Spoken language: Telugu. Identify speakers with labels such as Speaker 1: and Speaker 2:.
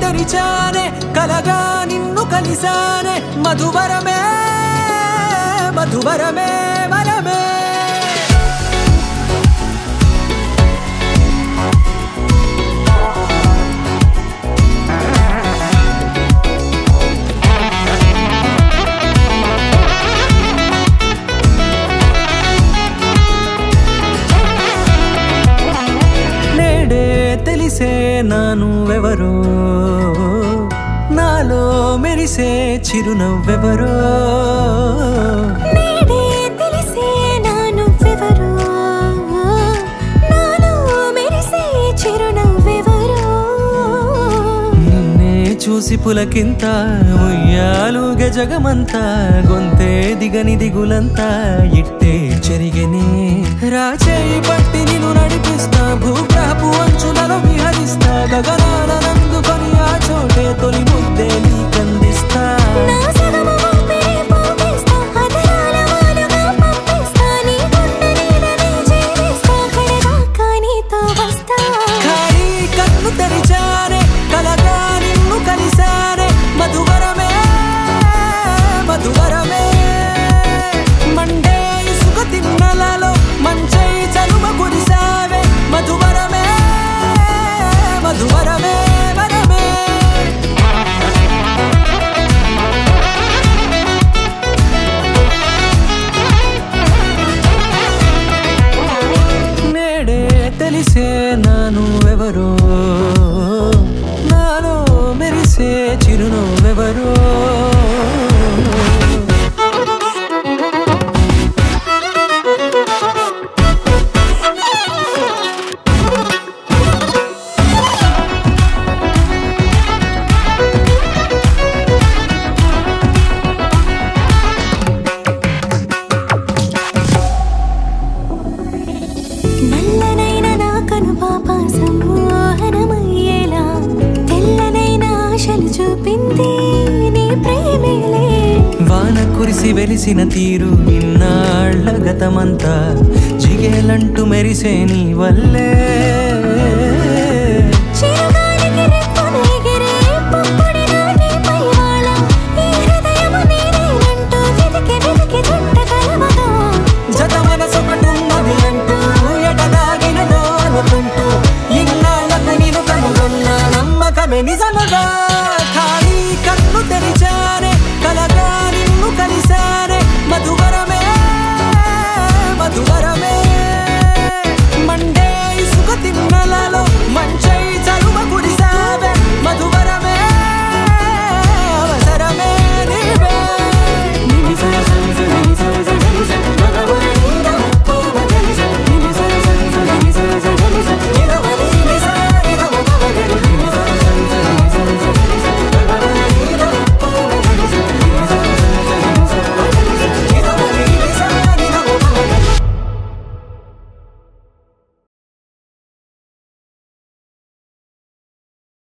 Speaker 1: తెరిచానే కలగా నిన్ను కలిసానే మధువరమే మధువరమే వరమే తెలిసే నానువెవరో నాలో మెరిసే చిరునవ్వెవరో
Speaker 2: నేడే తెలిసే నానువెవరో నాలో మెరిసే చిరునవ్వెవరో
Speaker 1: నిన్నే చూసి పులకింత ఉయ్యాలుగే జగమంతా గొంతే దిగని దిగులంతా ఇట్టే చెరిగెనే రాచేయి పట్టి నిన్ను నడిపిస్తా భూగ్రహపు అంచులలో విహరిస్తా గగనాల నందుకొని ఆ చోటే తొలి ముద్దే నీకందిస్తా
Speaker 2: నా సగము ఊపిరి పోగేస్తా అదరాల వాలుగా పంపిస్తా నీ గుండె నీడనే జీవిస్తా కడదాకా నీతో వస్తా
Speaker 1: ఖాళీ కన్ను తెరిచానే కలగా నిన్ను కలిసానే మధువరమే మధువరమే మండే ఇసుక తిన్నలలో మంచై చలుమ కురిసావే మధువరమే మధువరమే వరమే నేడే తెలిసే నానువెవరో నాలో మెరిసే చిరునవ్వెవరో
Speaker 2: నల్లనైన నా కనుపాప సమ్మోహనమయ్యేలా తెల్లనైన ఆశలు చూపింది నీ ప్రేమేలే
Speaker 1: వాన కురిసి వెలిసిన తీరు ఇన్నాళ్ల గతమంతా జిగేలంటూ మెరిసే నీ వల్లే